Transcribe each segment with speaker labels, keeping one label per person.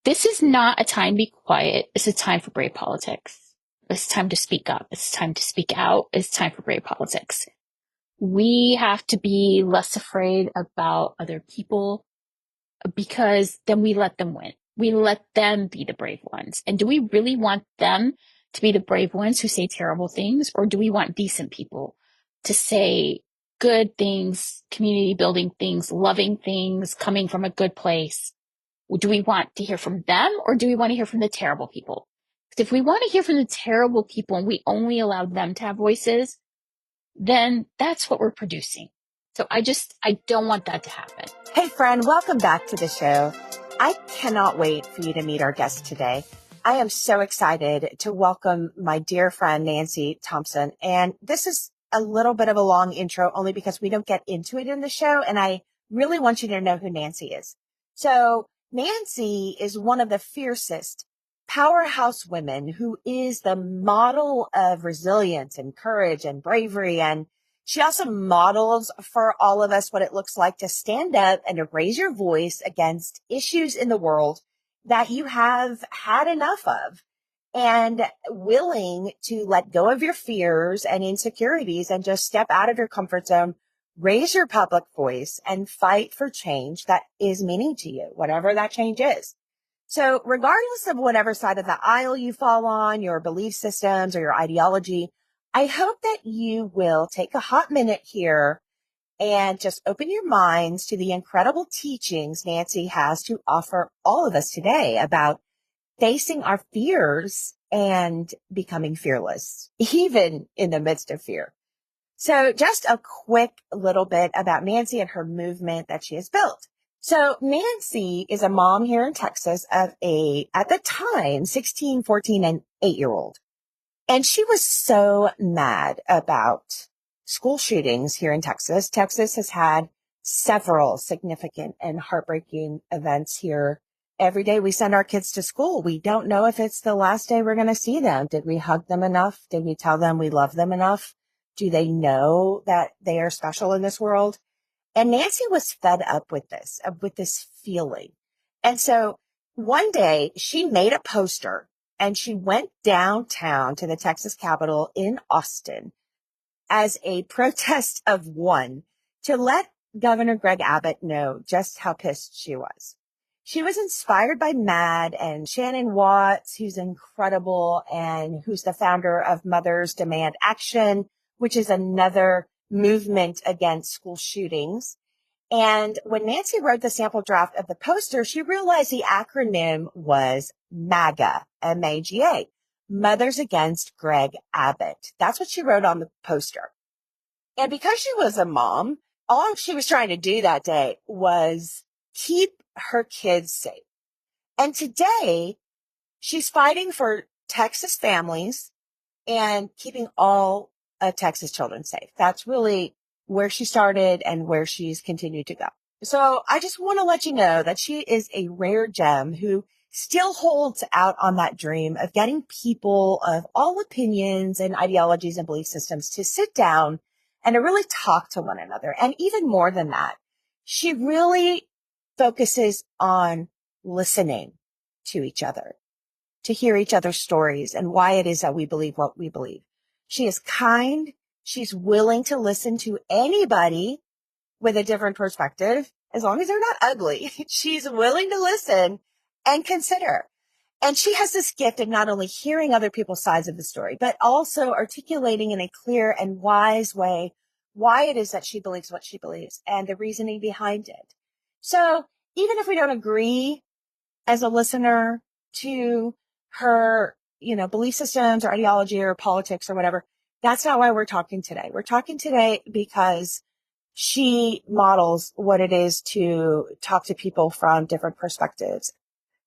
Speaker 1: This is not a time to be quiet. It's a time for brave politics. It's time to speak up. It's time to speak out. It's time for brave politics. We have to be less afraid about other people because then we let them win. We let them be the brave ones. And do we really want them to be the brave ones who say terrible things? Or do we want decent people to say good things, community building things, loving things, coming from a good place? Do we want to hear from them or do we want to hear from the terrible people? Because if we want to hear from the terrible people and we only allow them to have voices, then that's what we're producing. So I don't want that to happen.
Speaker 2: Hey friend, welcome back to the show. I cannot wait for you to meet our guest today. I am so excited to welcome my dear friend, Nancy Thompson. And this is a little bit of a long intro only because we don't get into it in the show. And I really want you to know who Nancy is. So Nancy is one of the fiercest powerhouse women who is the model of resilience and courage and bravery. And she also models for all of us what it looks like to stand up and to raise your voice against issues in the world that you have had enough of, and willing to let go of your fears and insecurities and just step out of your comfort zone, raise your public voice, and fight for change that is meaning to you, whatever that change is. So regardless of whatever side of the aisle you fall on, your belief systems or your ideology, I hope that you will take a hot minute here and just open your minds to the incredible teachings Nancy has to offer all of us today about facing our fears and becoming fearless, even in the midst of fear. So just a quick little bit about Nancy and her movement that she has built. So Nancy is a mom here in Texas of at the time, 16, 14, and 8-year-old. And she was so mad about school shootings here in Texas. Texas has had several significant and heartbreaking events here. Every day we send our kids to school, we don't know if it's the last day we're going to see them. Did we hug them enough? Did we tell them we love them enough? Do they know that they are special in this world? And Nancy was fed up with this feeling. And so one day she made a poster and she went downtown to the Texas Capitol in Austin as a protest of one to let Governor Greg Abbott know just how pissed she was. She was inspired by MAD and Shannon Watts, who's incredible and who's the founder of Mothers Demand Action, which is another movement against school shootings. And when Nancy wrote the sample draft of the poster, she realized the acronym was MAGA, M-A-G-A, Mothers Against Greg Abbott. That's what she wrote on the poster. And because she was a mom, all she was trying to do that day was keep her kids safe. And today, she's fighting for Texas families and keeping all of Texas children safe. That's really where she started and where she's continued to go. So I just want to let you know that she is a rare gem who still holds out on that dream of getting people of all opinions and ideologies and belief systems to sit down and to really talk to one another. And even more than that, she really focuses on listening to each other, to hear each other's stories and why it is that we believe what we believe. She is kind. She's willing to listen to anybody with a different perspective, as long as they're not ugly. She's willing to listen and consider. And she has this gift of not only hearing other people's sides of the story, but also articulating in a clear and wise way why it is that she believes what she believes and the reasoning behind it. So even if we don't agree as a listener to her, belief systems or ideology or politics or whatever, that's not why we're talking today. We're talking today because she models what it is to talk to people from different perspectives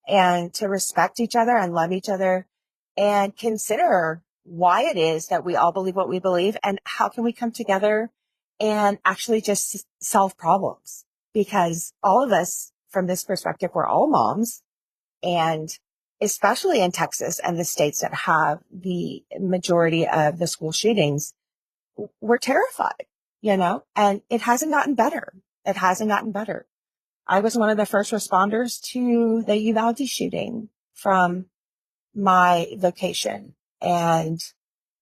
Speaker 2: and to respect each other and love each other and consider why it is that we all believe what we believe and how can we come together and actually just solve problems. Because all of us from this perspective, we're all moms, and especially in Texas and the states that have the majority of the school shootings, we're terrified, and it hasn't gotten better. It hasn't gotten better. I was one of the first responders to the Uvalde shooting from my vocation. And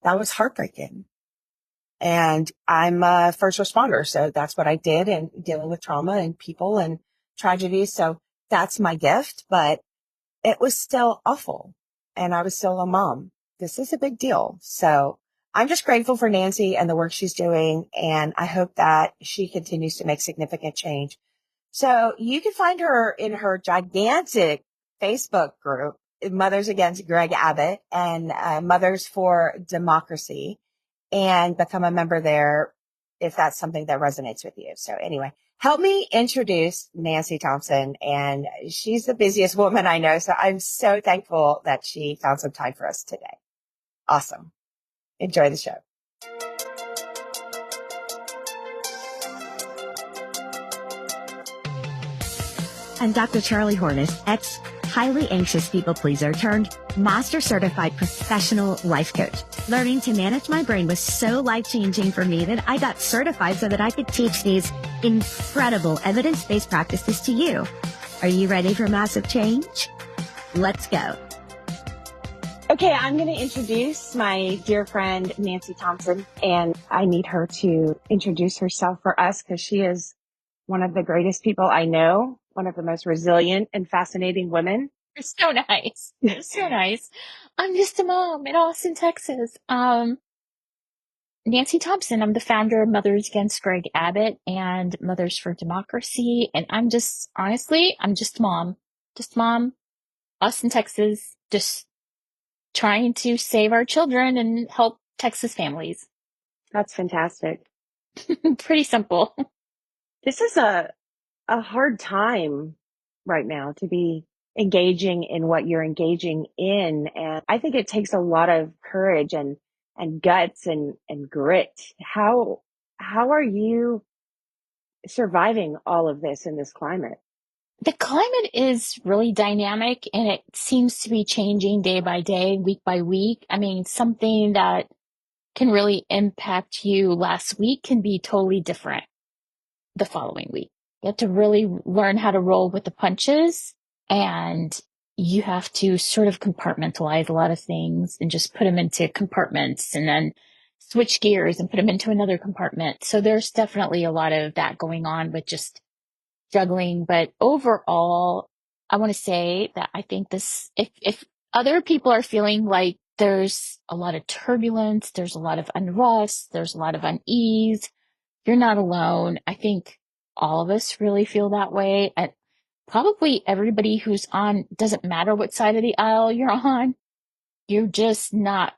Speaker 2: that was heartbreaking. And I'm a first responder. So that's what I did, and dealing with trauma and people and tragedies. So that's my gift, but it was still awful. And I was still a mom. This is a big deal. So I'm just grateful for Nancy and the work she's doing. And I hope that she continues to make significant change. So you can find her in her gigantic Facebook group, Mothers Against Greg Abbott, and Mothers for Democracy, and become a member there if that's something that resonates with you. So anyway, help me introduce Nancy Thompson. And she's the busiest woman I know. So I'm so thankful that she found some time for us today. Awesome. Enjoy the show. I'm Dr. Charlie Hornis, highly anxious people pleaser turned master certified professional life coach. Learning to manage my brain was so life-changing for me that I got certified so that I could teach these incredible evidence-based practices to you. Are you ready for massive change? Let's go. Okay, I'm going to introduce my dear friend, Nancy Thompson, and I need her to introduce herself for us because she is one of the greatest people I know, one of the most resilient and fascinating women.
Speaker 1: You're so nice. You're so nice. I'm just a mom in Austin, Texas. Nancy Thompson. I'm the founder of Mothers Against Greg Abbott and Mothers for Democracy. And I'm just, honestly, I'm just mom. Just mom, Austin, Texas, just trying to save our children and help Texas families.
Speaker 2: That's fantastic.
Speaker 1: Pretty simple.
Speaker 2: This is a hard time right now to be engaging in what you're engaging in. And I think it takes a lot of courage and guts and grit. How are you surviving all of this in this climate?
Speaker 1: The climate is really dynamic and it seems to be changing day by day, week by week. I mean, something that can really impact you last week can be totally different the following week. You have to really learn how to roll with the punches, and you have to sort of compartmentalize a lot of things and just put them into compartments and then switch gears and put them into another compartment. So there's definitely a lot of that going on with just juggling. But overall, I want to say that I think this, if other people are feeling like there's a lot of turbulence, there's a lot of unrest, there's a lot of unease, you're not alone. I think all of us really feel that way. And probably everybody who's on, doesn't matter what side of the aisle you're on, you're just not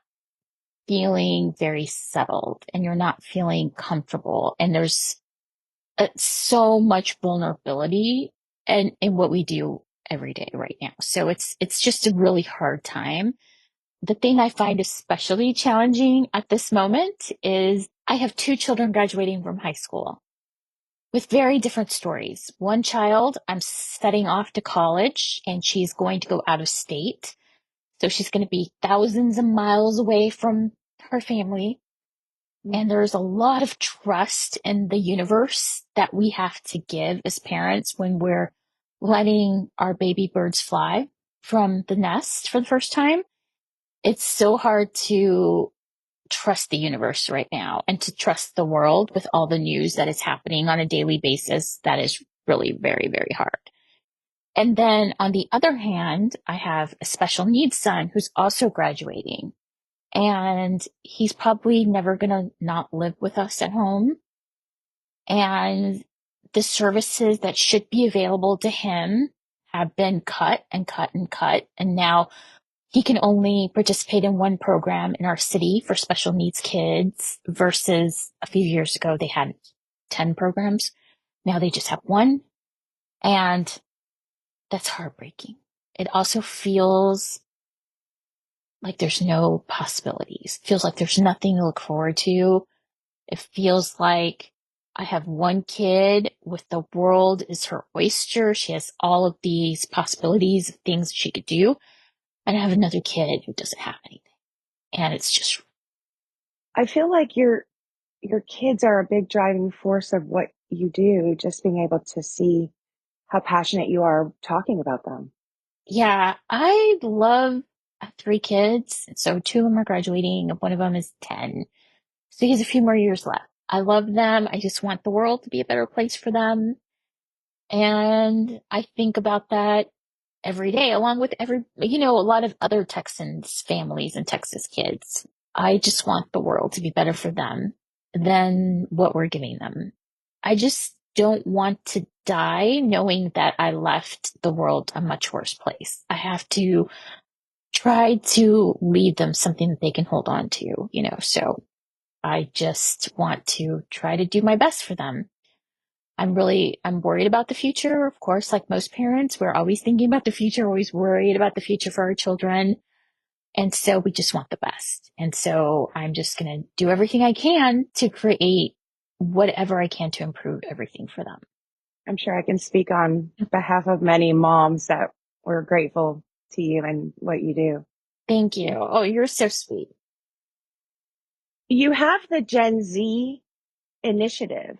Speaker 1: feeling very settled and you're not feeling comfortable. And there's so much vulnerability in what we do every day right now. So it's just a really hard time. The thing I find especially challenging at this moment is I have two children graduating from high school with very different stories. One child, I'm setting off to college and she's going to go out of state. So she's going to be thousands of miles away from her family. And there's a lot of trust in the universe that we have to give as parents when we're letting our baby birds fly from the nest for the first time. It's so hard to trust the universe right now and to trust the world with all the news that is happening on a daily basis. That is really very, very hard. And then on the other hand, I have a special needs son who's also graduating. And he's probably never going to not live with us at home. And the services that should be available to him have been cut and cut and cut. And now he can only participate in one program in our city for special needs kids versus a few years ago, they had 10 programs. Now they just have one. And that's heartbreaking. It also feels like there's no possibilities. It feels like there's nothing to look forward to. It feels like I have one kid with the world is her oyster. She has all of these possibilities of things she could do. And I have another kid who doesn't have anything. And it's just,
Speaker 2: I feel like your kids are a big driving force of what you do, just being able to see how passionate you are talking about them.
Speaker 1: Yeah, I love three kids. So two of them are graduating. One of them is 10. So he has a few more years left. I love them. I just want the world to be a better place for them. And I think about that every day, along with a lot of other Texans families and Texas kids. I just want the world to be better for them than what we're giving them. I just don't want to die knowing that I left the world a much worse place. I have to try to leave them something that they can hold on to. So I just want to try to do my best for them. I'm worried about the future. Of course, like most parents, we're always thinking about the future, always worried about the future for our children. And so we just want the best. And so I'm just going to do everything I can to create whatever I can to improve everything for them.
Speaker 2: I'm sure I can speak on behalf of many moms that we're grateful to you and what you do.
Speaker 1: Thank you. Oh, you're so sweet.
Speaker 2: You have the Gen Z initiative.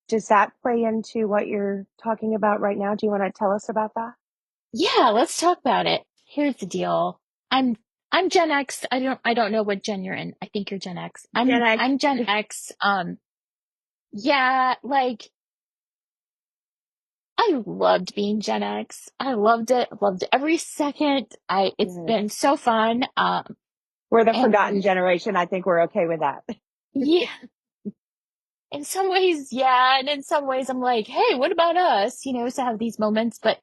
Speaker 2: Does that play into what you're talking about right now? Do you want to tell us about that?
Speaker 1: Yeah, let's talk about it. Here's the deal. I'm I'm Gen X. I don't know what gen you're in. I think you're Gen X.
Speaker 2: Gen
Speaker 1: I'm
Speaker 2: X.
Speaker 1: I'm Gen X. Yeah, like I loved being Gen X. I loved it. Loved every second. It's been so fun.
Speaker 2: We're the forgotten
Speaker 1: And
Speaker 2: generation. I think we're okay with that.
Speaker 1: yeah, in some ways, yeah. And in some ways I'm like, hey, what about us? To have these moments. But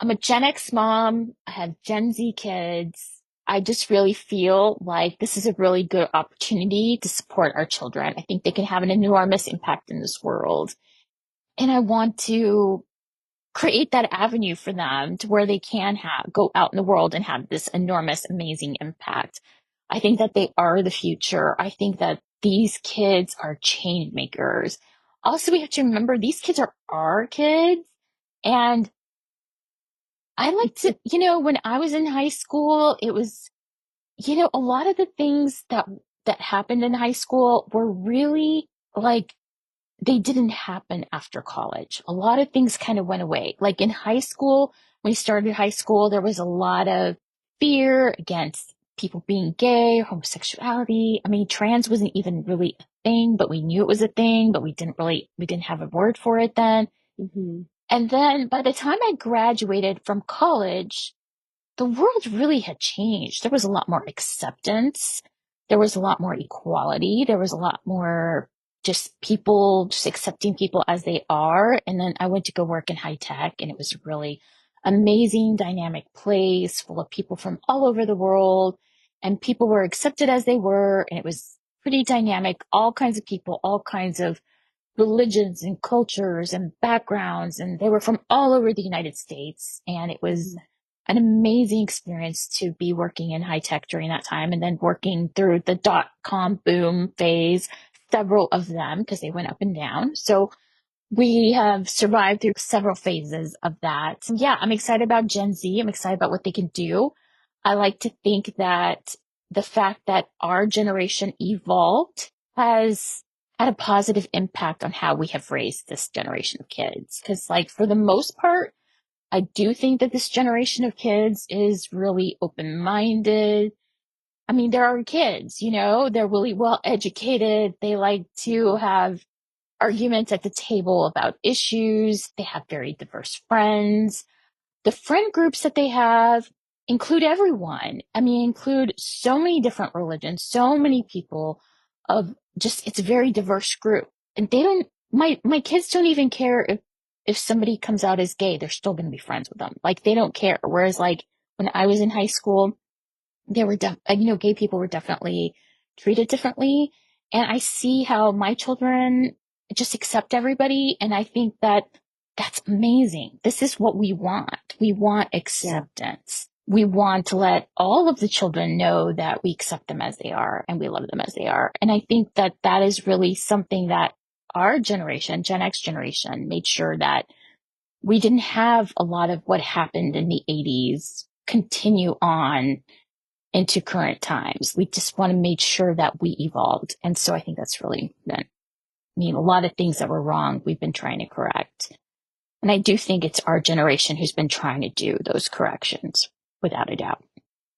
Speaker 1: I'm a Gen X mom. I have Gen Z kids. I just really feel like this is a really good opportunity to support our children. I think they can have an enormous impact in this world. And I want to create that avenue for them to where they can go out in the world and have this enormous, amazing impact. I think that they are the future. I think that these kids are change makers. Also, we have to remember these kids are our kids. And I like when I was in high school, it was, a lot of the things that happened in high school were really like they didn't happen after college. A lot of things kind of went away. Like in high school, when we started high school, there was a lot of fear against people being gay, homosexuality. I mean, trans wasn't even really a thing, but we knew it was a thing, but we didn't have a word for it then.
Speaker 2: Mm-hmm.
Speaker 1: And then by the time I graduated from college, the world really had changed. There was a lot more acceptance. There was a lot more equality. There was a lot more just people just accepting people as they are. And then I went to go work in high tech, and it was a really amazing, dynamic place full of people from all over the world. And people were accepted as they were. And it was pretty dynamic, all kinds of people, all kinds of religions and cultures and backgrounds, and they were from all over the United States. And it was an amazing experience to be working in high tech during that time, and then working through the .com boom phase, several of them, because they went up and down. So we have survived through several phases of that. So yeah, I'm excited about Gen Z. I'm excited about what they can do. I like to think that the fact that our generation evolved has had a positive impact on how we have raised this generation of kids. Because, like, for the most part, I do think that this generation of kids is really open minded. I mean, there are kids, they're really well educated. They like to have arguments at the table about issues. They have very diverse friends. The friend groups that they have include everyone. I mean, include so many different religions, so many people it's a very diverse group. And my kids don't even care if somebody comes out as gay, they're still going to be friends with them. Like, they don't care. Whereas, like, when I was in high school, there were, gay people were definitely treated differently. And I see how my children just accept everybody. And I think that that's amazing. This is what we want. We want acceptance. We want to let all of the children know that we accept them as they are and we love them as they are. And I think that that is really something that our generation, Gen X generation, made sure that we didn't have a lot of what happened in the 80s continue on into current times. We just want to make sure that we evolved. And so I think that's really, a lot of things that were wrong, we've been trying to correct. And I do think it's our generation who's been trying to do those corrections, without a doubt.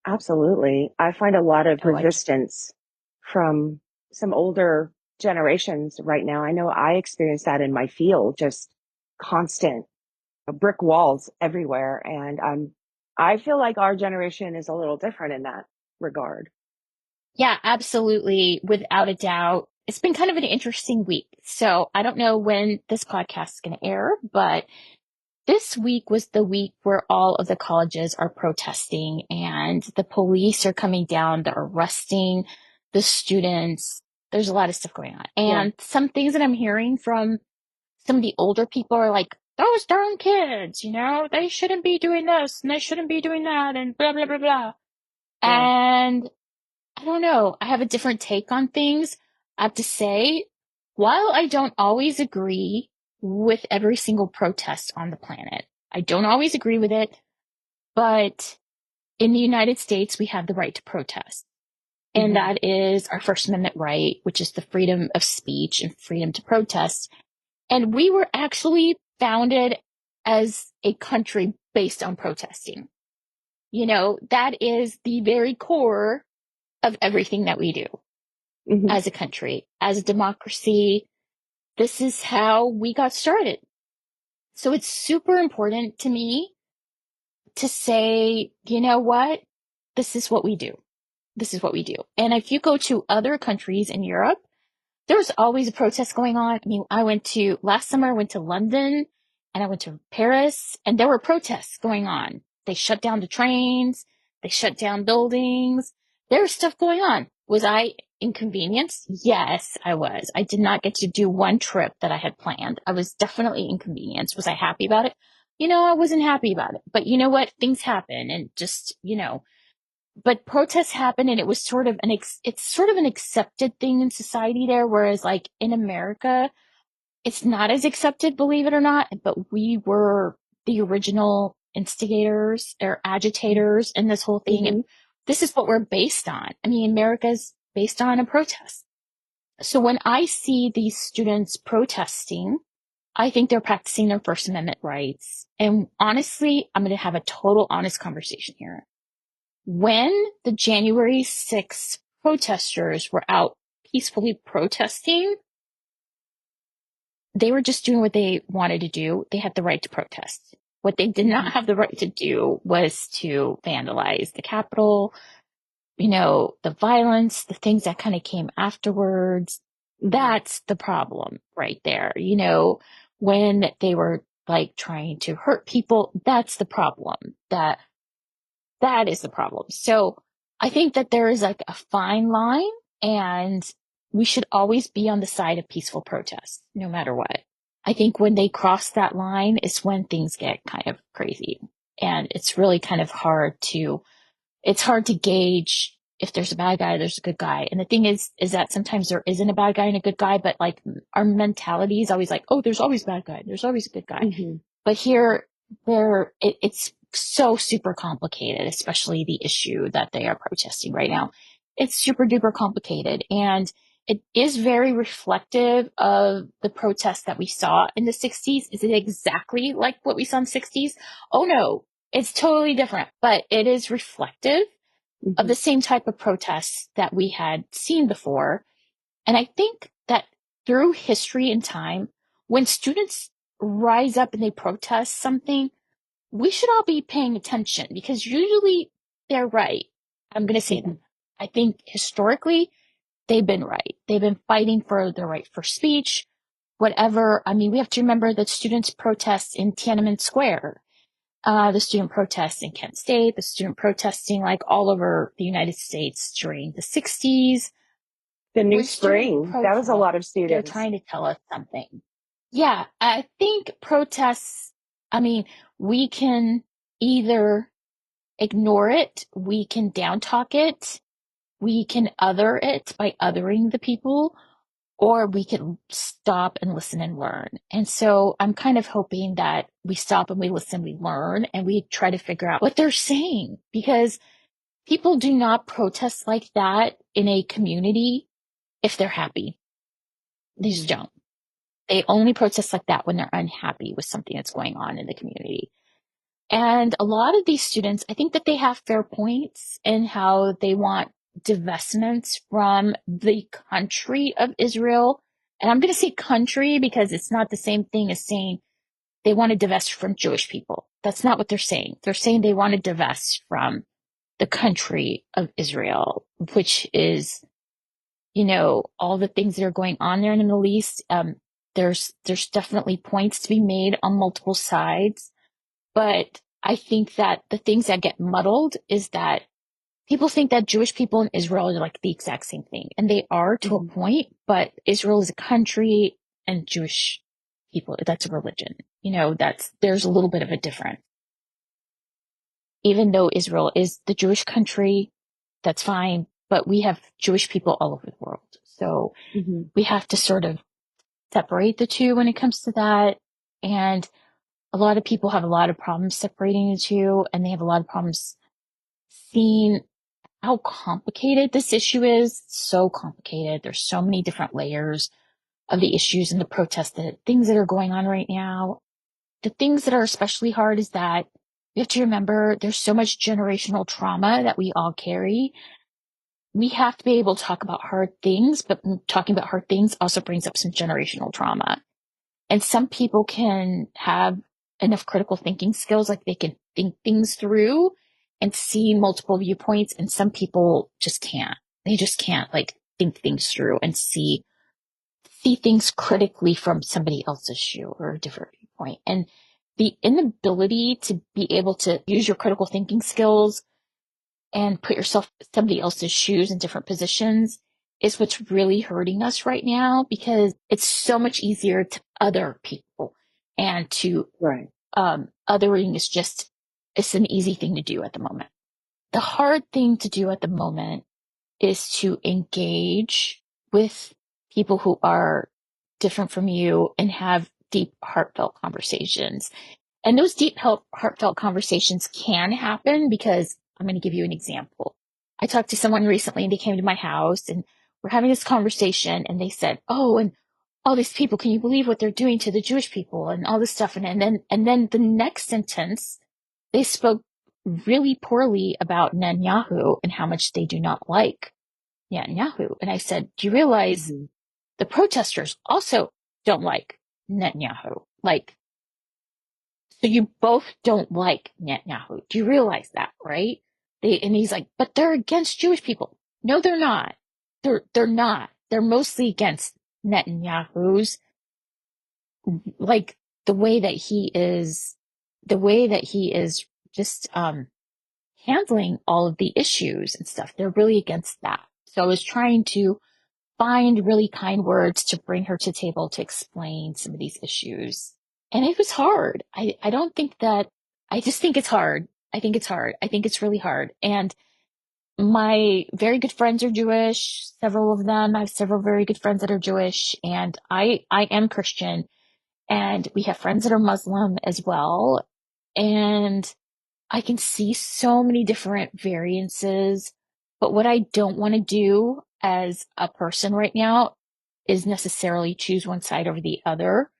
Speaker 2: Absolutely. I find a lot of
Speaker 1: Oh, I,
Speaker 2: resistance from some older generations right now. I know I experience that in my field, just constant brick walls everywhere. And I feel like our generation is a little different in that regard.
Speaker 1: yeah, absolutely. Without a doubt. It's been kind of an interesting week. So I don't know when this podcast is going to air, but this week was the week where all of the colleges are protesting and the police are coming down. They're arresting the students. There's a lot of stuff going on.
Speaker 2: Yeah.
Speaker 1: And some things that I'm hearing from some of the older people are like, those darn kids, they shouldn't be doing this and they shouldn't be doing that and blah, blah, blah, blah.
Speaker 2: Yeah.
Speaker 1: And I don't know. I have a different take on things. I have to say, while I don't always agree with every single protest on the planet, I don't always agree with it, but in the United States, we have the right to protest. And
Speaker 2: Hmm.
Speaker 1: that is our First Amendment right, which is the freedom of speech and freedom to protest. And we were actually founded as a country based on protesting. That is the very core of everything that we do
Speaker 2: Hmm.
Speaker 1: as a country, as a democracy. This is how we got started. So it's super important to me to say, you know what? This is what we do. This is what we do. And if you go to other countries in Europe, there's always a protest going on. I mean, last summer, I went to London and I went to Paris and there were protests going on. They shut down the trains. They shut down buildings. There was stuff going on. Was I inconvenienced? Yes, I was. I did not get to do one trip that I had planned. I was definitely inconvenienced. Was I happy about it? I wasn't happy about it, but you know what? Things happen and just, but protests happen and it was sort of it's sort of an accepted thing in society there, whereas like in America it's not as accepted, believe it or not, but we were the original instigators or agitators in this whole thing, and
Speaker 2: Hmm.
Speaker 1: this is what we're based on. I mean, America's based on a protest. So when I see these students protesting, I think they're practicing their First Amendment rights, and honestly, I'm going to have a total honest conversation here. When the January 6th protesters were out peacefully protesting, they were just doing what they wanted to do. They had the right to protest. What they did
Speaker 2: Hmm.
Speaker 1: not have the right to do was to vandalize the Capitol, the violence, the things that kind of came afterwards.
Speaker 2: Hmm.
Speaker 1: That's the problem right there. When they were like trying to hurt people, that's the problem. That is the problem. So I think that there is like a fine line and we should always be on the side of peaceful protest, no matter what. I think when they cross that line is when things get kind of crazy. And it's really kind of it's hard to gauge if there's a bad guy, there's a good guy. And the thing is that sometimes there isn't a bad guy and a good guy, but like our mentality is always like, oh, there's always a bad guy. There's always a good guy.
Speaker 2: Hmm.
Speaker 1: But it's so super complicated, especially the issue that they are protesting right now. It's super duper complicated. And it is very reflective of the protests that we saw in the 60s. Is it exactly like what we saw in the 60s? Oh no, it's totally different, but it is reflective of
Speaker 2: Hmm.
Speaker 1: the same type of protests that we had seen before. And I think that through history and time, when students rise up and they protest something, we should all be paying attention because usually they're right. I'm going to say that.
Speaker 2: Hmm.
Speaker 1: I think historically they've been right. They've been fighting for the right for speech, whatever. I mean, we have to remember that students protest in Tiananmen Square, the student protests in Kent State, the student protesting like all over the United States during the 60s.
Speaker 2: The new
Speaker 1: When student
Speaker 2: spring, that was a
Speaker 1: protests,
Speaker 2: lot of
Speaker 1: they're
Speaker 2: students.
Speaker 1: trying to tell us something. Yeah, I think protests, I mean, we can either ignore it, we can down talk it, we can other it by othering the people, or we can stop and listen and learn. And so I'm kind of hoping that we stop and we listen, we learn, and we try to figure out what they're saying because people do not protest like that in a community if they're happy. They just
Speaker 2: Hmm.
Speaker 1: don't. They only protest like that when they're unhappy with something that's going on in the community. And a lot of these students, I think that they have fair points in how they want divestments from the country of Israel. And I'm going to say country because it's not the same thing as saying they want to divest from Jewish people. That's not what they're saying. They're saying they want to divest from the country of Israel, which is, all the things that are going on there in the Middle East. There's definitely points to be made on multiple sides. But I think that the things that get muddled is that people think that Jewish people and Israel are like the exact same thing. And they are to a point, but Israel is a country and Jewish people, that's a religion. There's a little bit of a difference. Even though Israel is the Jewish country, that's fine, but we have Jewish people all over the world. So we have to sort of separate the two when it comes to that. And a lot of people have a lot of problems separating the two, and they have a lot of problems seeing how complicated this issue is. So complicated. There's so many different layers of the issues and the protests, the things that are going on right now. The things that are especially hard is that we have to remember there's so much generational trauma that we all carry. We have to be able to talk about hard things, but talking about hard things also brings up some generational trauma. And some people can have enough critical thinking skills, like they can think things through and see multiple viewpoints. And some people just can't. They just can't like think things through and see things critically from somebody else's shoe or a different viewpoint. And the inability to be able to use your critical thinking skills and put yourself in somebody else's shoes in different positions is what's really hurting us right now, because it's so much easier to other people and to othering is just, it's an easy thing to do at the moment. The hard thing to do at the moment is to engage with people who are different from you and have deep, heartfelt conversations. And those deep, heartfelt conversations can happen because I'm going to give you an example. I talked to someone recently and they came to my house and we're having this conversation and they said, "Oh, and all these people, can you believe what they're doing to the Jewish people and all this stuff?" And then the next sentence, they spoke really poorly about Netanyahu and how much they do not like Netanyahu. And I said, "Do you realize the protesters also don't like Netanyahu? Like, so you both don't like Netanyahu. Do you realize that, right?" And he's like, "But they're against Jewish people." No, they're not. They're not. They're mostly against Netanyahu's, like the way that he is just, handling all of the issues and stuff. They're really against that. So I was trying to find really kind words to bring her to the table to explain some of these issues. And it was hard. I don't think that, I just think it's hard. I think it's hard. I think it's really hard. And my very good friends are Jewish, several of them. I have several very good friends that are Jewish, and I am Christian, and we have friends that are Muslim as well. And I can see so many different variances, but what I don't want to do as a person right now is necessarily choose one side over the other,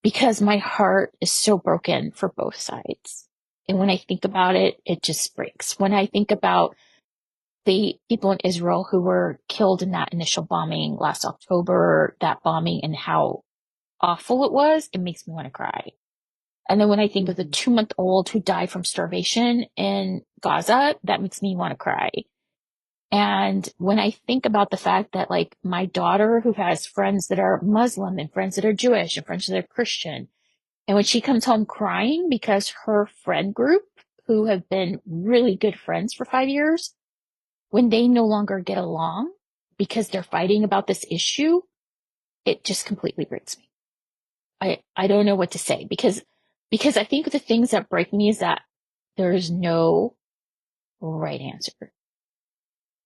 Speaker 1: because my heart is so broken for both sides. And when I think about it, it just breaks. When I think about the people in Israel who were killed in that initial bombing last October, that bombing and how awful it was, it makes me want to cry. And then when I think of the 2-month-old who died from starvation in Gaza, that makes me want to cry. And when I think about the fact that, like, my daughter, who has friends that are Muslim and friends that are Jewish and friends that are Christian, and when she comes home crying because her friend group, who have been really good friends for 5 years, when they no longer get along because they're fighting about this issue, it just completely breaks me. I don't know what to say, because I think the things that break me is that there is no right answer.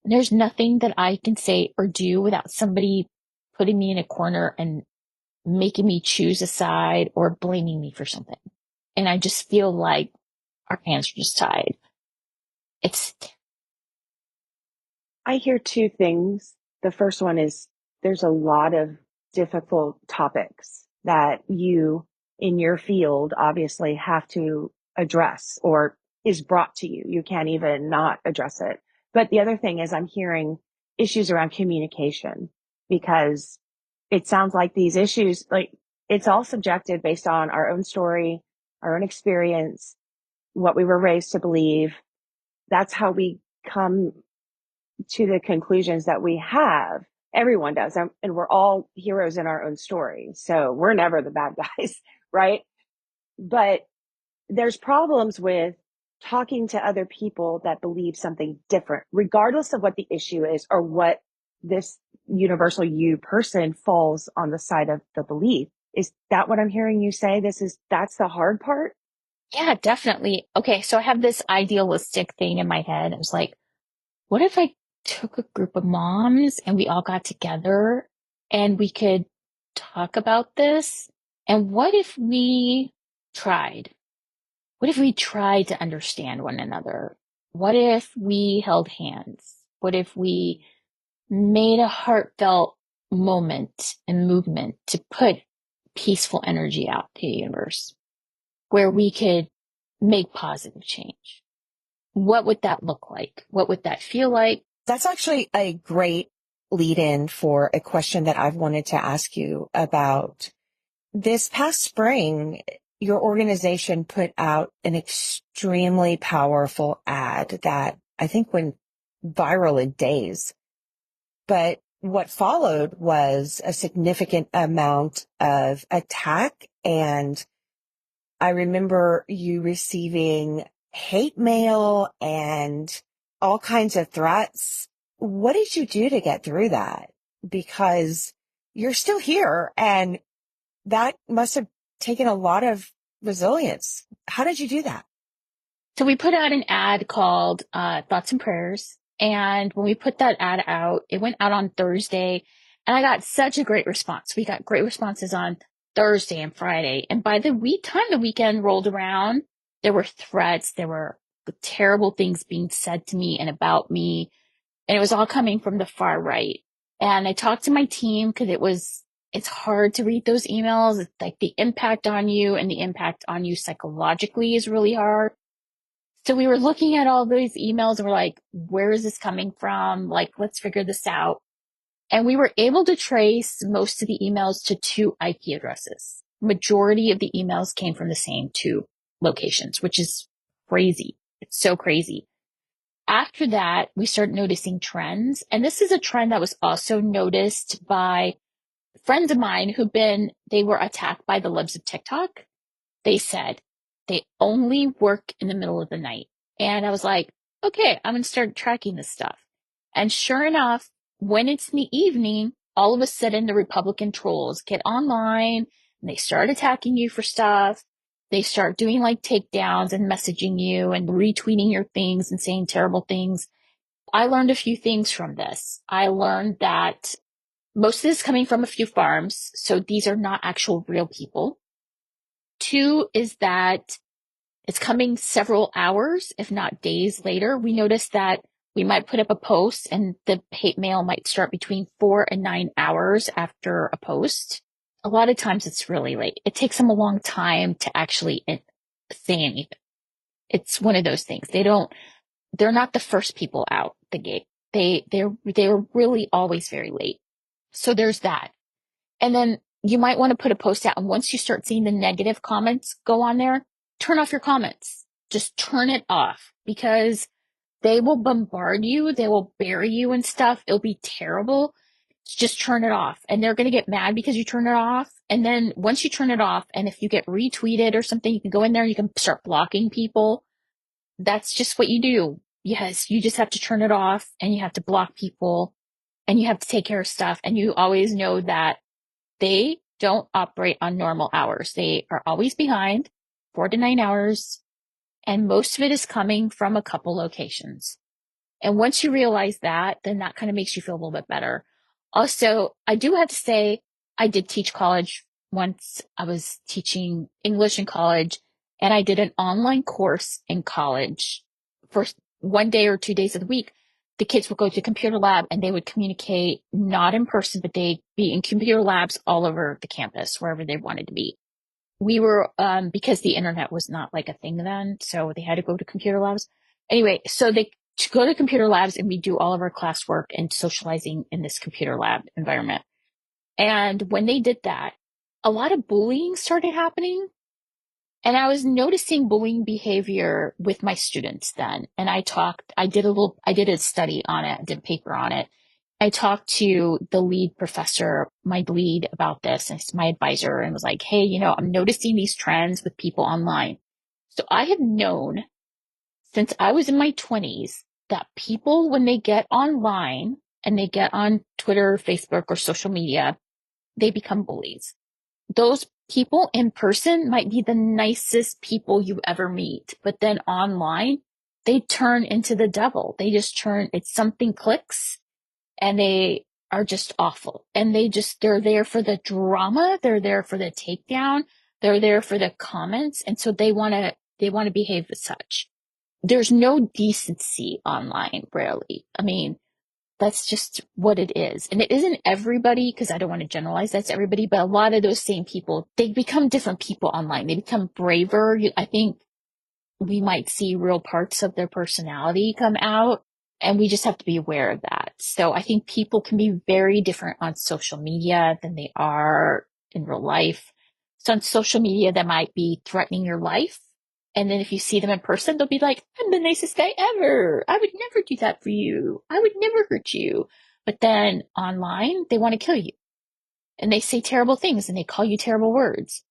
Speaker 1: There's nothing that I can say or do without somebody putting me in a corner and making me choose a side or blaming me for something. And I just feel like our hands are just tied.
Speaker 2: I hear two things. The first one is there's a lot of difficult topics that you in your field obviously have to address or is brought to you. You can't even not address it. But the other thing is I'm hearing issues around communication because it sounds like these issues, like it's all subjective based on our own story, our own experience, what we were raised to believe. That's how we come to the conclusions that we have. Everyone does. And we're all heroes in our own story. So we're never the bad guys, right? But there's problems with talking to other people that believe something different, regardless of what the issue is or what this universal you person falls on the side of the belief. Is that what I'm hearing you say? That's the hard part?
Speaker 1: Yeah, definitely. Okay, so I have this idealistic thing in my head. I was like, what if I took a group of moms and we all got together and we could talk about this? And what if we tried? What if we tried to understand one another? What if we held hands? What if we made a heartfelt moment and movement to put peaceful energy out to the universe where we could make positive change? What would that look like? What would that feel like?
Speaker 2: That's actually a great lead in for a question that I've wanted to ask you about. This past spring, your organization put out an extremely powerful ad that I think went viral in days. But what followed was a significant amount of attack. And I remember you receiving hate mail and all kinds of threats. What did you do to get through that? Because you're still here and that must have taken a lot of resilience. How did you do that?
Speaker 1: So we put out an ad called Thoughts and Prayers. And when we put that ad out, it went out on Thursday. And I got such a great response. We got great responses on Thursday and Friday. And by the time the weekend rolled around, there were threats. There were terrible things being said to me and about me. And it was all coming from the far right. And I talked to my team because it's hard to read those emails. It's like the impact on you and the impact on you psychologically is really hard. So we were looking at all those emails and we're like, where is this coming from? Like, let's figure this out. And we were able to trace most of the emails to 2 IP addresses. Majority of the emails came from the same 2 locations, which is crazy. It's so crazy. After that, we started noticing trends. And this is a trend that was also noticed by friends of mine they were attacked by the loves of TikTok. They said they only work in the middle of the night. And I was like, okay, I'm going to start tracking this stuff. And sure enough, when it's in the evening, all of a sudden the Republican trolls get online and they start attacking you for stuff. They start doing like takedowns and messaging you and retweeting your things and saying terrible things. I learned a few things from this. I learned that most of this is coming from a few farms. So these are not actual real people. 2 is that it's coming several hours, if not days later. We noticed that we might put up a post and the hate mail might start between 4 and 9 hours after a post. A lot of times it's really late. It takes them a long time to actually say anything. It's one of those things. They're not the first people out the gate. They're really always very late. So there's that. And then you might want to put a post out. And once you start seeing the negative comments go on there, turn off your comments. Just turn it off because they will bombard you. They will bury you and stuff. It'll be terrible. Just turn it off. And they're going to get mad because you turn it off. And then once you turn it off, and if you get retweeted or something, you can go in there, you can start blocking people. That's just what you do. Yes, you just have to turn it off and you have to block people and you have to take care of stuff. And you always know that they don't operate on normal hours. They are always behind 4 to 9 hours. And most of it is coming from a couple locations. And once you realize that, then that kind of makes you feel a little bit better. Also, I do have to say, I did teach college once. I was teaching English in college and I did an online course in college for 1 day or 2 days of the week the kids would go to computer lab and they would communicate not in person, but they'd be in computer labs all over the campus, wherever they wanted to be. We were, because the internet was not like a thing then, so they had to go to computer labs. Anyway, so they go to computer labs and we do all of our classwork and socializing in this computer lab environment. And when they did that, a lot of bullying started happening. And I was noticing bullying behavior with my students then. And I did a study on it, I did a paper on it. I talked to the lead professor, my lead about this, and my advisor, and was like, hey, I'm noticing these trends with people online. So I have known since I was in my 20s that people, when they get online and they get on Twitter, Facebook, or social media, they become bullies. Those people in person might be the nicest people you ever meet, but then online, they turn into the devil. They just it's something clicks and they are just awful. And they're there for the drama. They're there for the takedown. They're there for the comments. And so they want to behave as such. There's no decency online, rarely. I mean, that's just what it is. And it isn't everybody, because I don't want to generalize that's everybody, but a lot of those same people, they become different people online. They become braver. I think we might see real parts of their personality come out, and we just have to be aware of that. So I think people can be very different on social media than they are in real life. So on social media, that might be threatening your life. And then if you see them in person, they'll be like, I'm the nicest guy ever. I would never do that for you. I would never hurt you. But then online, they want to kill you. And they say terrible things and they call you terrible words.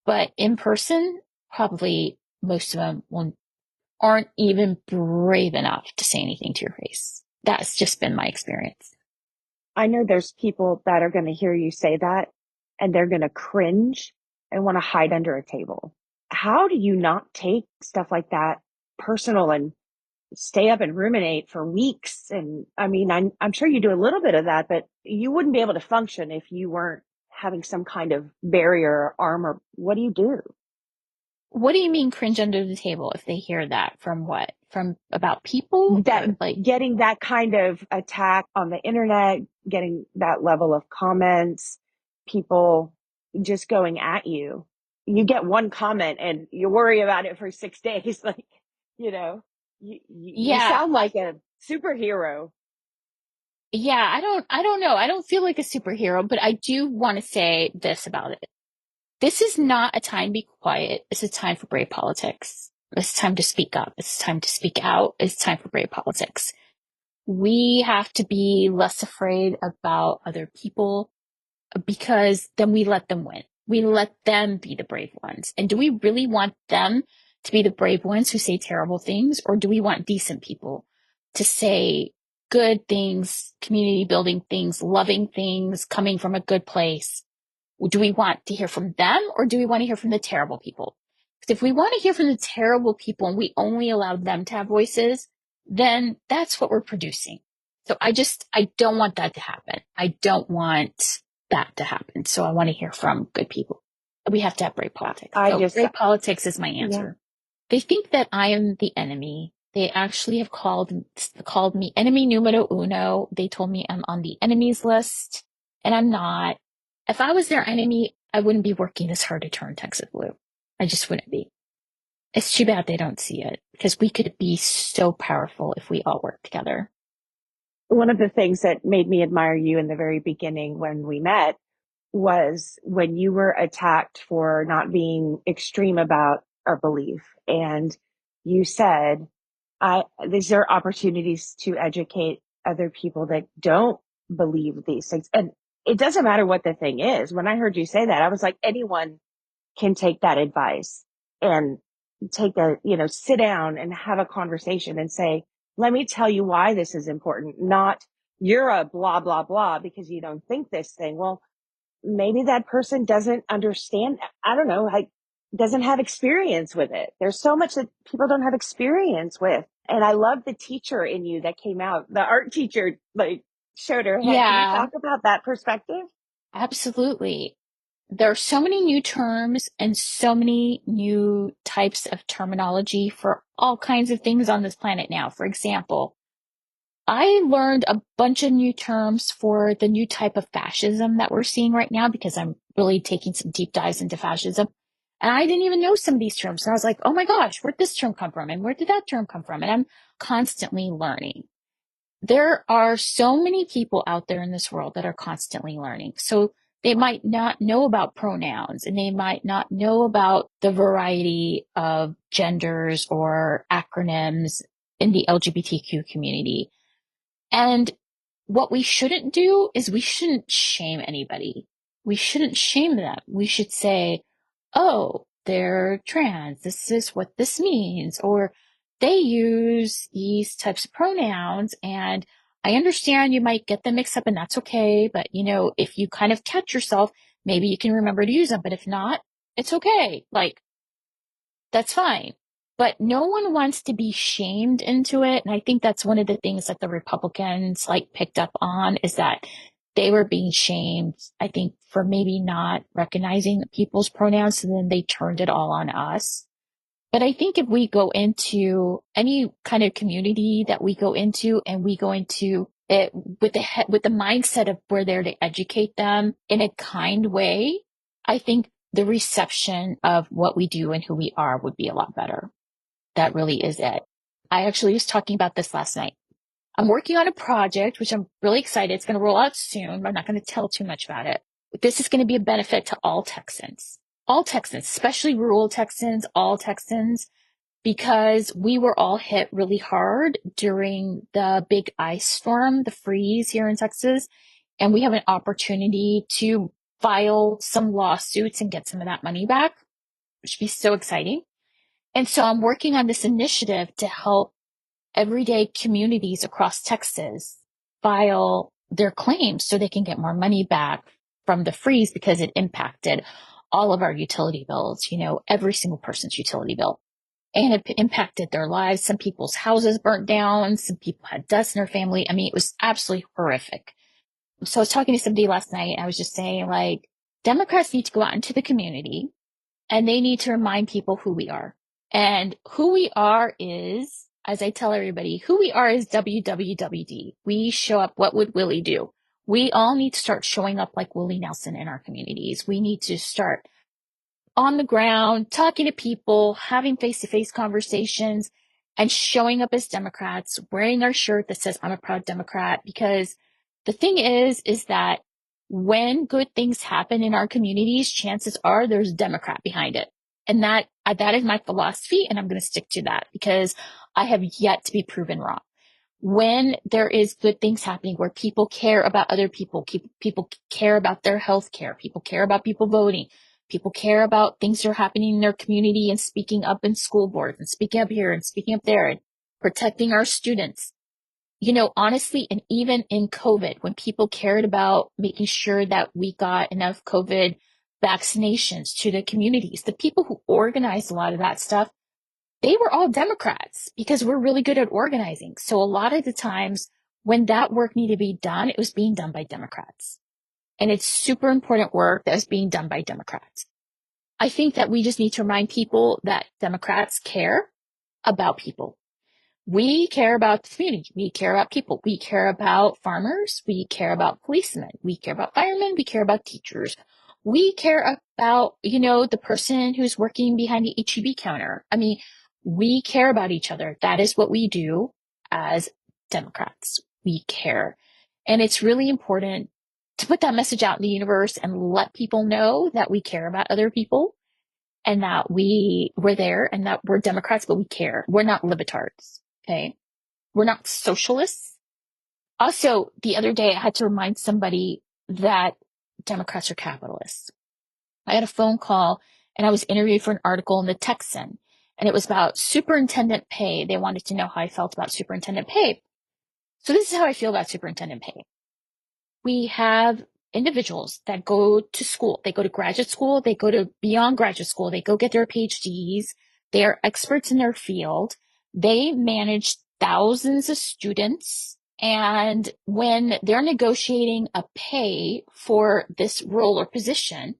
Speaker 1: But in person, probably most of them aren't even brave enough to say anything to your face. That's just been my experience.
Speaker 2: I know there's people that are going to hear you say that and they're going to cringe and want to hide under a table. How do you not take stuff like that personal and stay up and ruminate for weeks? And I mean, I'm sure you do a little bit of that, but you wouldn't be able to function if you weren't having some kind of barrier or armor. What do you do?
Speaker 1: What do you mean cringe under the table if they hear that from what? From about people
Speaker 2: That
Speaker 1: or like,
Speaker 2: getting that kind of attack on the internet, getting that level of comments, people just going at you. You get one comment and you worry about it for 6 days. Like, you know, you
Speaker 1: yeah,
Speaker 2: sound like a superhero.
Speaker 1: yeah, I don't know. I don't feel like a superhero, but I do want to say this about it. This is not a time to be quiet. It's a time for brave politics. It's time to speak up. It's time to speak out. It's time for brave politics. We have to be less afraid about other people because then we let them win. We let them be the brave ones. And do we really want them to be the brave ones who say terrible things? Or do we want decent people to say good things, community building things, loving things, coming from a good place? Do we want to hear from them or do we want to hear from the terrible people? Because if we want to hear from the terrible people and we only allow them to have voices, then that's what we're producing. So I don't want that to happen. I don't want that to happen. So I want to hear from good people. We have to have brave politics.
Speaker 2: I
Speaker 1: So
Speaker 2: just,
Speaker 1: brave politics is my
Speaker 2: yeah.
Speaker 1: answer. They think that I am the enemy. They actually have called me enemy numero uno. They told me I'm on the enemies list, and I'm not. If I was their enemy, I wouldn't be working this hard to turn Texas blue. I just wouldn't be. It's too bad they don't see it because we could be so powerful if we all work together.
Speaker 2: One of the things that made me admire you in the very beginning when we met was when you were attacked for not being extreme about a belief. And you said, these are opportunities to educate other people that don't believe these things. And it doesn't matter what the thing is. When I heard you say that, I was like, anyone can take that advice and sit down and have a conversation and say, let me tell you why this is important, not you're a blah, blah, blah because you don't think this thing. Well, maybe that person doesn't understand. I don't know, like doesn't have experience with it. There's so much that people don't have experience with. And I love the teacher in you that came out. The art teacher like showed her head. Can you
Speaker 1: Yeah,
Speaker 2: talk about that perspective?
Speaker 1: absolutely. There are so many new terms and so many new types of terminology for all kinds of things on this planet now. For example, I learned a bunch of new terms for the new type of fascism that we're seeing right now because I'm really taking some deep dives into fascism. And I didn't even know some of these terms. And I was like, oh my gosh, where'd this term come from? And where did that term come from? And I'm constantly learning. There are so many people out there in this world that are constantly learning. So they might not know about pronouns and they might not know about the variety of genders or acronyms in the LGBTQ community. And what we shouldn't do is we shouldn't shame anybody. We shouldn't shame them. We should say, oh, they're trans. This is what this means. Or they use these types of pronouns. And I understand you might get them mixed up and that's okay. But, if you kind of catch yourself, maybe you can remember to use them. But if not, it's okay. Like, that's fine. But no one wants to be shamed into it. And I think that's one of the things that the Republicans picked up on is that they were being shamed, I think, for maybe not recognizing people's pronouns. And then they turned it all on us. But I think if we go into any kind of community that we go into and we go into it with the mindset of we're there to educate them in a kind way, I think the reception of what we do and who we are would be a lot better. That really is it. I actually was talking about this last night. I'm working on a project, which I'm really excited. It's going to roll out soon, but I'm not going to tell too much about it. This is going to be a benefit to all Texans, especially rural Texans, all Texans, because we were all hit really hard during the big ice storm, the freeze here in Texas. And we have an opportunity to file some lawsuits and get some of that money back, which would be so exciting. And so I'm working on this initiative to help everyday communities across Texas file their claims so they can get more money back from the freeze because it impacted all of our utility bills, every single person's utility bill. And it impacted their lives. Some people's houses burnt down. Some people had dust in their family. I mean, it was absolutely horrific. So I was talking to somebody last night. I was just saying, Democrats need to go out into the community and they need to remind people who we are. And who we are is, as I tell everybody, who we are is WWWD. We show up. What would Willie do? We all need to start showing up like Willie Nelson in our communities. We need to start on the ground, talking to people, having face-to-face conversations, and showing up as Democrats, wearing our shirt that says, I'm a proud Democrat. Because the thing is that when good things happen in our communities, chances are there's a Democrat behind it. And that is my philosophy, and I'm going to stick to that because I have yet to be proven wrong. When there is good things happening where people care about other people, people care about their health care, people care about people voting, people care about things that are happening in their community and speaking up in school boards and speaking up here and speaking up there and protecting our students. Honestly, and even in COVID, when people cared about making sure that we got enough COVID vaccinations to the communities, the people who organized a lot of that stuff, they were all Democrats because we're really good at organizing. So a lot of the times when that work needed to be done, it was being done by Democrats. And it's super important work that is being done by Democrats. I think that we just need to remind people that Democrats care about people. We care about the community. We care about people. We care about farmers. We care about policemen. We care about firemen. We care about teachers. We care about, the person who's working behind the HEB counter. I mean, we care about each other. That is what we do as Democrats. We care. And it's really important to put that message out in the universe and let people know that we care about other people and that we're there and that we're Democrats, but we care. We're not libertards. Okay. We're not socialists. Also, the other day I had to remind somebody that Democrats are capitalists. I had a phone call and I was interviewed for an article in the Texan, and it was about superintendent pay. They wanted to know how I felt about superintendent pay. So this is how I feel about superintendent pay. We have individuals that go to school. They go to graduate school. They go to beyond graduate school. They go get their PhDs. They are experts in their field. They manage thousands of students. And when they're negotiating a pay for this role or position,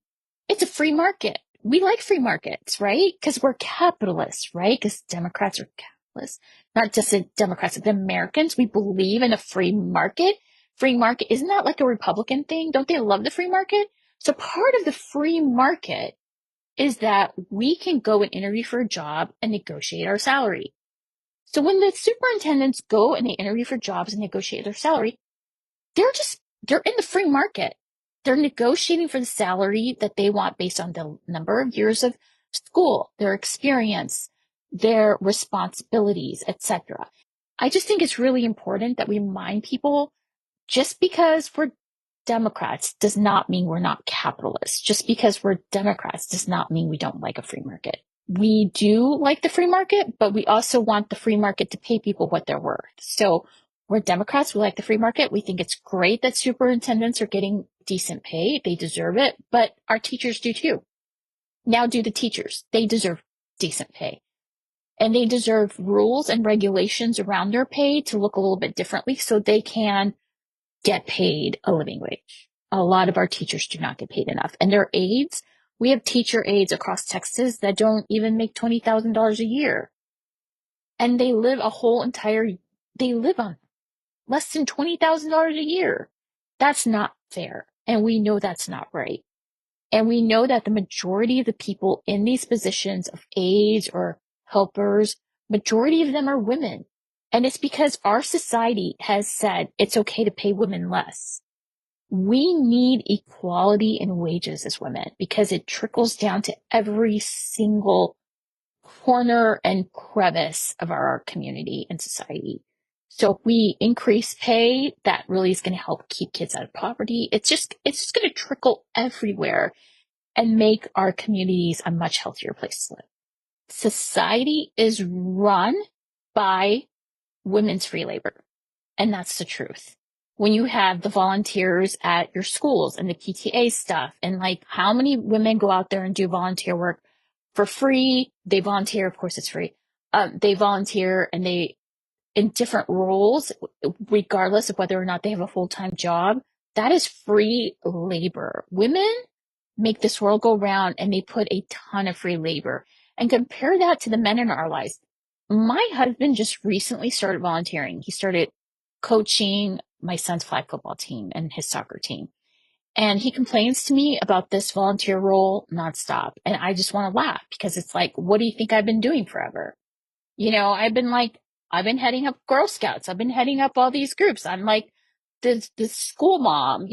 Speaker 1: it's a free market. We like free markets, right? Because we're capitalists, right? Because Democrats are capitalists. not just the Democrats, but the Americans, we believe in a free market. Free market, isn't that like a Republican thing? Don't they love the free market? So part of the free market is that we can go and interview for a job and negotiate our salary. So when the superintendents go and they interview for jobs and negotiate their salary, they're in the free market. They're negotiating for the salary that they want based on the number of years of school, their experience, their responsibilities, etc. I just think it's really important that we remind people just because we're Democrats does not mean we're not capitalists. Just because we're Democrats does not mean we don't like a free market. We do like the free market, but we also want the free market to pay people what they're worth. So we're Democrats. We like the free market. We think it's great that superintendents are getting decent pay. They deserve it, but our teachers do too. Now do the teachers. They deserve decent pay. And they deserve rules and regulations around their pay to look a little bit differently so they can get paid a living wage. A lot of our teachers do not get paid enough. And their aides, we have teacher aides across Texas that don't even make $20,000 a year. And they live they live on less than $20,000 a year. That's not fair. And we know that's not right. And we know that the majority of the people in these positions of aides or helpers, majority of them are women. And it's because our society has said it's okay to pay women less. We need equality in wages as women because it trickles down to every single corner and crevice of our community and society. So if we increase pay, that really is going to help keep kids out of poverty. It's just going to trickle everywhere and make our communities a much healthier place to live. Society is run by women's free labor. And that's the truth. When you have the volunteers at your schools and the PTA stuff, and like how many women go out there and do volunteer work for free? They volunteer, of course it's free. They volunteer and they in different roles, regardless of whether or not they have a full-time job. That is free labor. Women make this world go round and they put a ton of free labor. And compare that to the men in our lives. My husband just recently started volunteering. He started coaching my son's flag football team and his soccer team. And he complains to me about this volunteer role nonstop. And I just want to laugh because it's like, what do you think I've been doing forever? I've been heading up Girl Scouts. I've been heading up all these groups. I'm like the school mom,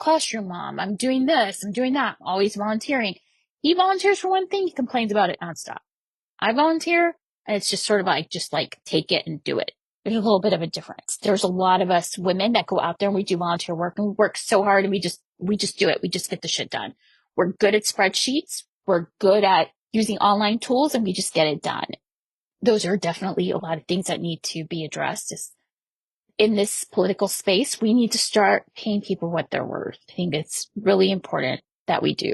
Speaker 1: classroom mom. I'm doing this. I'm doing that. I'm always volunteering. He volunteers for one thing. He complains about it nonstop. I volunteer and it's just sort of like, take it and do it. There's a little bit of a difference. There's a lot of us women that go out there and we do volunteer work and we work so hard and we just do it. We just get the shit done. We're good at spreadsheets. We're good at using online tools and we just get it done. Those are definitely a lot of things that need to be addressed. In this political space, we need to start paying people what they're worth. I think it's really important that we do.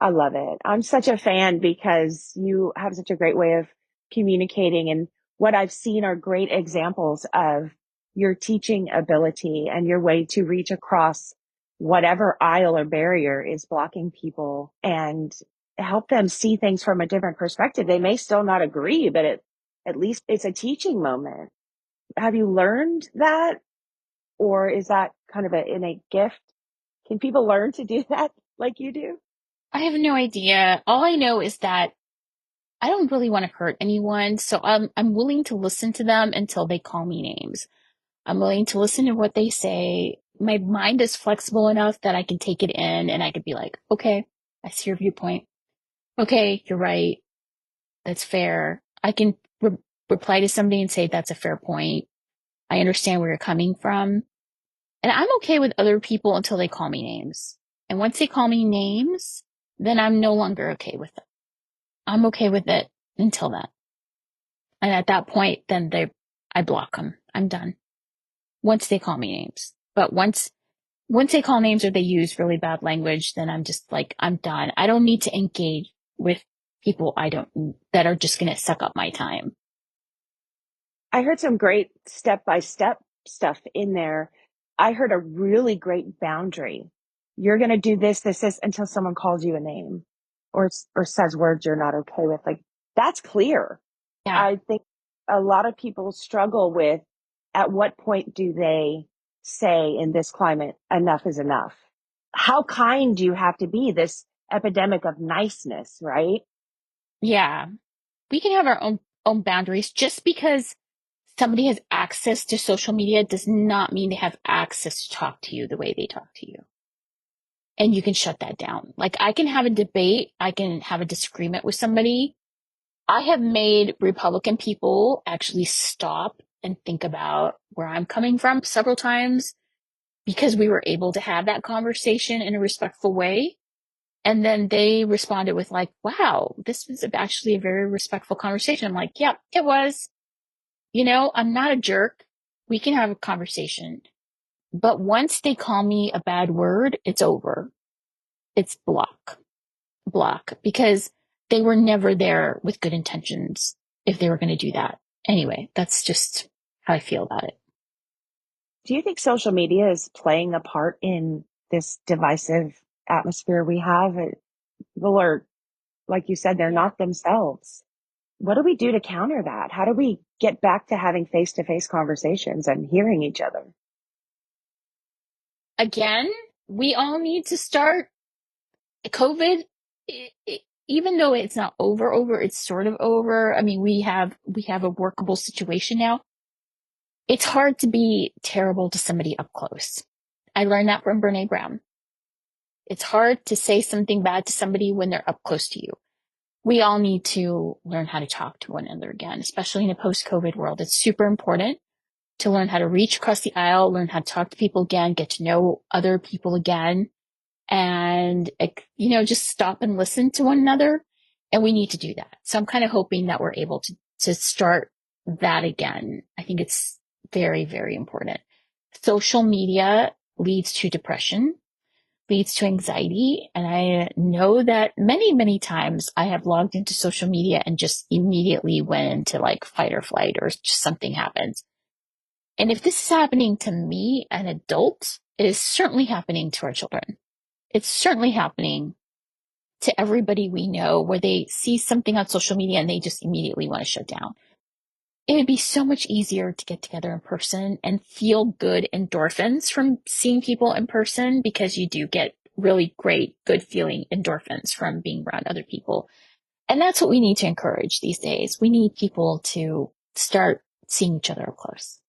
Speaker 2: I love it. I'm such a fan because you have such a great way of communicating. And what I've seen are great examples of your teaching ability and your way to reach across whatever aisle or barrier is blocking people and help them see things from a different perspective. They may still not agree, but at least it's a teaching moment. Have you learned that? Or is that kind of an innate gift? Can people learn to do that like you do?
Speaker 1: I have no idea. All I know is that I don't really want to hurt anyone. So I'm willing to listen to them until they call me names. I'm willing to listen to what they say. My mind is flexible enough that I can take it in and I could be like, okay, I see your viewpoint. Okay, you're right. That's fair. I can reply to somebody and say, that's a fair point. I understand where you're coming from. And I'm okay with other people until they call me names. And once they call me names, then I'm no longer okay with it. I'm okay with it until then. And at that point, then I block them. I'm done. Once they call me names. But once they call names or they use really bad language, then I'm just like, I'm done. I don't need to engage with people that are just going to suck up my time.
Speaker 2: I heard some great step-by-step stuff in there. I heard a really great boundary. You're going to do this until someone calls you a name or says words you're not okay with. Like that's clear.
Speaker 1: Yeah.
Speaker 2: I think a lot of people struggle with, at what point do they say in this climate, enough is enough? How kind do you have to be? This epidemic of niceness, right?
Speaker 1: Yeah. We can have our own boundaries. Just because somebody has access to social media does not mean they have access to talk to you the way they talk to you. And you can shut that down. Like, I can have a debate, I can have a disagreement with somebody. I have made Republican people actually stop and think about where I'm coming from several times because we were able to have that conversation in a respectful way. And then they responded with like, wow, this was actually a very respectful conversation. I'm like, yep, it was. I'm not a jerk. We can have a conversation. But once they call me a bad word, it's over. It's block, because they were never there with good intentions if they were going to do that. Anyway, that's just how I feel about it.
Speaker 2: Do you think social media is playing a part in this divisive atmosphere we have? People are, like you said, they're not themselves. What do we do to counter that? How do we get back to having face to face conversations and hearing each other?
Speaker 1: Again, we all need to start. COVID, even though it's not over, it's sort of over. I mean, we have a workable situation now. It's hard to be terrible to somebody up close. I learned that from Brene Brown. It's hard to say something bad to somebody when they're up close to you. We all need to learn how to talk to one another again, especially in a post-COVID world. It's super important to learn how to reach across the aisle, learn how to talk to people again, get to know other people again, and, just stop and listen to one another. And we need to do that. So I'm kind of hoping that we're able to start that again. I think it's very, very important. Social media leads to depression, leads to anxiety. And I know that many, many times I have logged into social media and just immediately went into like fight or flight, or just something happens. And if this is happening to me, an adult, it is certainly happening to our children. It's certainly happening to everybody we know, where they see something on social media and they just immediately want to shut down. It would be so much easier to get together in person and feel good endorphins from seeing people in person, because you do get really great, good feeling endorphins from being around other people. And that's what we need to encourage these days. We need people to start seeing each other up close.